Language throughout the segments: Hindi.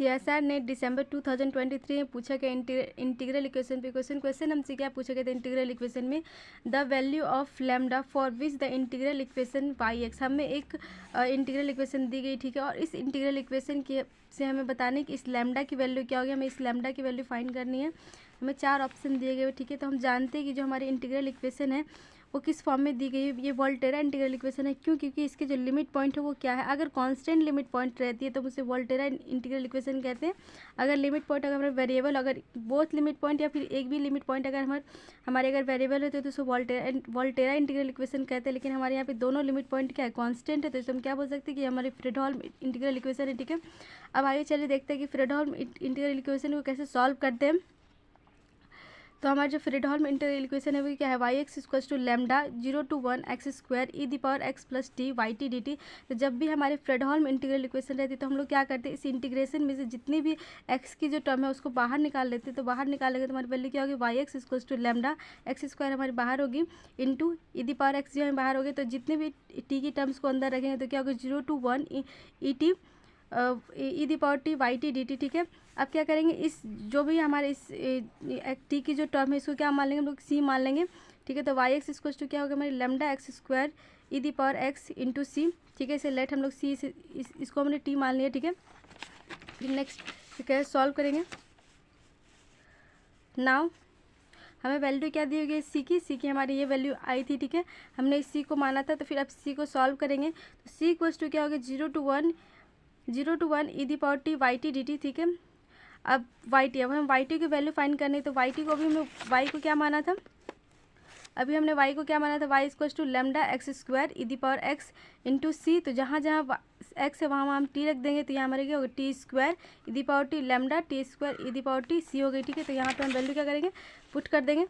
सीएसआर ने दिसंबर 2023 में पूछा गया इंटीग्रल इक्वेशन पे क्वेश्चन हमसे क्या पूछा गया था इंटीग्रल इक्वेशन में, the value of lambda for which the integral equation Y X. हमें एक इंटीग्रल इक्वेशन दी गई, ठीक है, और इस इंटीग्रल इक्वेशन के से हमें बताने कि इस लैम्डा की वैल्यू क्या होगी, हमें इस लैम्डा की वैल्यू फाइंड करनी है। हमें 4 ऑप्शन दिए गए, ठीक है। तो हम जानते हैं कि जो हमारी इंटीग्रल इक्वेशन है वो किस फॉर्म में दी गई है, ये वोल्टेरा इंटीग्रल इक्वेशन है। क्यों? क्योंकि इसके जो लिमिट पॉइंट है वो क्या है, अगर कांस्टेंट लिमिट पॉइंट रहती है तो उसे वोल्टेरा इंटीग्रल इक्वेशन कहते हैं। अगर लिमिट पॉइंट अगर हमारे वेरिएबल, अगर बोथ लिमिट पॉइंट या फिर एक भी लिमिट पॉइंट अगर हमारे अगर वेरिएबल होते तो उसे वोल्टेरा इंटीग्रल इक्वेशन कहते हैं। लेकिन हमारे यहाँ पे दोनों लिमिट पॉइंट क्या है, कॉन्स्टेंट है, तो इसे हम क्या बोल सकते हैं कि हमारी फ्रेडहोल्म इंटीग्रल इक्वेशन है, ठीक है। अब आगे चलिए देखते हैं कि फ्रेडहोल्म इंटीग्रल इक्वेशन को कैसे सॉल्व करते हैं। तो हमारा जो फ्रेडहोल्म इंटीग्रल इक्वेशन है वो क्या है, Y X equals to lambda 0 to 1 X square E the power X plus T Y T D T. तो जब भी हमारे फ्रेडहोल्म इंटीग्रल इक्वेशन रहती है तो हम लोग क्या करते हैं, इस इंटीग्रेशन में से जितनी भी एक्स की जो टर्म है उसको बाहर निकाल लेते हैं। तो बाहर निकालेंगे तो हमारी वैल्यू क्या होगी, Y X equals to lambda x square हमारी बाहर होगी into E the power X जो है बाहर होगी। तो जितने भी टी की टर्म्स को अंदर रखेंगे तो क्या होगा 0 to 1 E T E the power T Y T D T, ठीक है। अब क्या करेंगे, इस जो भी हमारे इस टी की जो टर्म है इसको क्या मान लेंगे हम लोग, सी मान लेंगे, ठीक है। तो वाई एक्स इक्वल्स टू क्या होगा हमारी lambda x square E the power x into c, ठीक है। इसे लेट हम लोग सी इसको हमने टी मान लिया, ठीक है। फिर नेक्स्ट ठीक है सॉल्व करेंगे। नाउ हमें वैल्यू क्या दी हुई है सी की हमारी ये वैल्यू आई थी, ठीक है। हमने इस सी को माना था, तो फिर अब सी को सॉल्व करेंगे। तो सी इक्वल्स टू क्या होगा 0 to 1 E the power T Y T D T, ठीक है। अब वाई टी, अब हम वाई टी की वैल्यू फाइंड करनी है। तो वाई टी को अभी हमें वाई को क्या माना था, अभी हमने वाई को क्या माना था, y equals to lambda x square E the power x into c. तो जहाँ जहाँ एक्स है वहाँ हम टी रख देंगे, तो यहाँ हमारे क्या होगा T square E the power T lambda T square E the power T C हो गई, ठीक है। तो यहाँ पे हम वैल्यू क्या करेंगे, पुट कर देंगे।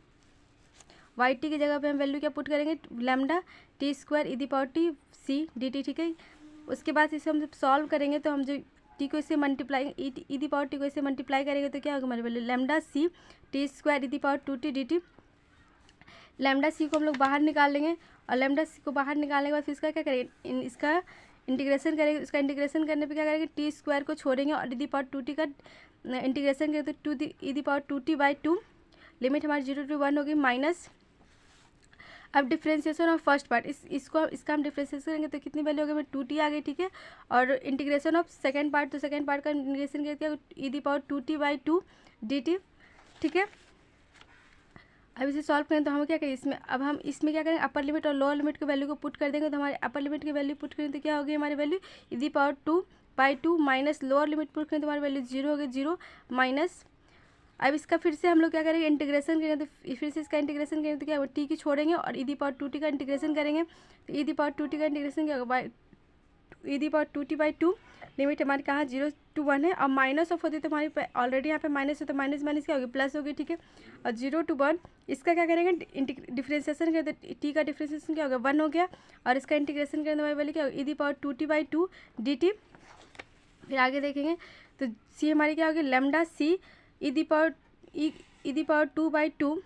वाई टी की जगह पे हम वैल्यू क्या पुट करेंगे, lambda T square E the power T C D T, ठीक है। उसके बाद इसे हम जब सॉल्व करेंगे तो हम जो टी को इससे multiply e the power t को इससे मल्टीप्लाई करेंगे तो क्या होगा हमारे value lambda c t square E the power 2 t D t. Lambda c को हम लोग बाहर निकाल लेंगे और लैम्डा सी को बाहर निकालने के बाद फिर इसका क्या करेंगे, इसका इंटीग्रेशन करेंगे। इसका इंटीग्रेशन करने पे क्या करेंगे, टी स्क्वायर को छोड़ेंगे और ई दी पावर 2 टी का इंटीग्रेशन करेंगे तो e the power 2 t by 2, limit हमारी 0 to 1 होगी माइनस। अब डिफ्रेंशिएशन ऑफ फर्स्ट पार्ट इसका हम डिफ्रेंशिएशन करेंगे तो कितनी वैल्यू होगी, 2t आ गई, ठीक है। और इंटीग्रेशन ऑफ सेकंड पार्ट, तो सेकंड पार्ट का इंटीग्रेशन करके e the power 2t by 2 dt, ठीक है। अब इसे सॉल्व करें तो हम क्या करें, इसमें अब हम इसमें क्या करेंगे, अपर लिमिट और लोअर लिमिट की वैल्यू को पुट कर देंगे। तो हमारे अपर लिमिट की वैल्यू पुट करें तो क्या होगी हमारी value E the power 2 by 2 minus lower limit put करें तो हमारी वैल्यू 0 होगी 0 माइनस। अब इसका फिर से हम लोग क्या करेंगे, इंटीग्रेशन करेंगे। तो फिर से इसका इंटीग्रेशन करेंगे तो क्या होगा, टी की छोड़ेंगे और ई दी पावर 2t का इंटीग्रेशन करेंगे। तो ई दी पावर 2t का इंटीग्रेशन क्या होगा, by E the power 2t by 2, limit हमारी कहाँ 0 to 1 है। और माइनस ऑफ होती है तो हमारी ऑलरेडी यहाँ पे माइनस है तो माइनस माइनस क्या होगी प्लस होगी, ठीक है। और 0 to 1 इसका क्या करेंगे, डिफ्रेंशिएशन करें तो टी का डिफ्रेंशिएशन क्या होगा 1 हो गया और इसका इंटीग्रेशन करें तो हमारी वैल्यू क्या होगी e the power 2t by 2 dt। फिर आगे देखेंगे तो सी हमारी क्या होगी lambda C E the power 2 by 2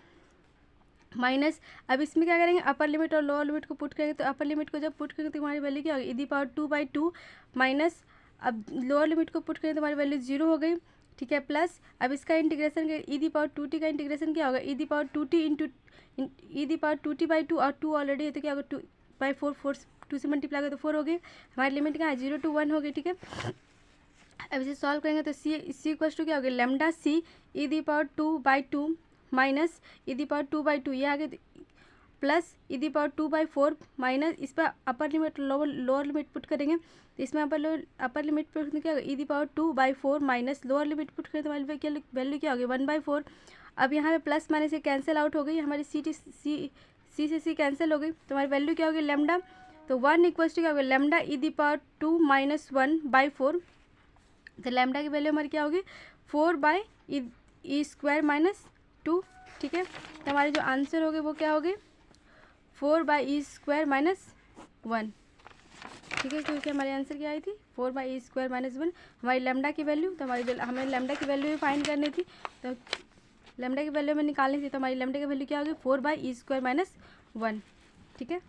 minus. अब इसमें क्या करेंगे, अपर लिमिट और लोअर लिमिट को पुट करेंगे। तो अपर लिमिट को जब पुट करेंगे तो हमारी वैल्यू क्या होगी e the power 2 by 2 minus. अब लोअर लिमिट को पुट करेंगे तो हमारी वैल्यू 0 हो गई, ठीक है, प्लस। अब इसका integration E the power 2t का इंटीग्रेशन क्या होगा e the power 2t into E the power 2t by 2 और 2 ऑलरेडी है तो क्या होगा 2 बाई 4 2 से मल्टीप्लाई करें तो 4 हो गई। हमारी लिमिट क्या है 0 to 1 हो गई, ठीक है। अब इसे सॉल्व करेंगे तो सी इक्वल्स टू क्या होगा lambda C E the power 2 by 2 minus e the power 2 by 2 ये आगे plus e the power 2 by 4 minus. इस पर upper limit lower limit put करेंगे तो इसमें अपर लिमिट पुट क्या होगा e the power 2 by 4 minus lower limit put करें तो हमारी वैल्यू क्या होगी 1 बाई 4। अब यहाँ पे प्लस माइनस से कैंसिल आउट हो गई, हमारी सी से सी कैंसिल हो गई तो हमारी वैल्यू क्या होगी लैम्डा। तो 1 इक्वल्स टू क्या होगा lambda E the power 2 minus 1 by 4। तो लैम्डा की वैल्यू हमारी क्या होगी 4 बाई ई स्क्वायर माइनस 2, ठीक है। तो हमारी जो आंसर होगी वो क्या होगी 4 बाई ई स्क्वायर माइनस 1, ठीक है। क्योंकि हमारी आंसर क्या आई थी 4 बाई ई स्क्वायर माइनस 1 हमारी लैम्डा की वैल्यू। तो हमें लैम्डा की वैल्यू भी फाइंड करनी थी, तो लैम्डा की वैल्यू हमें निकालनी थी। तो हमारी लैम्डा की वैल्यू क्या होगी 4 बाई ई स्क्वायर माइनस 1, ठीक है।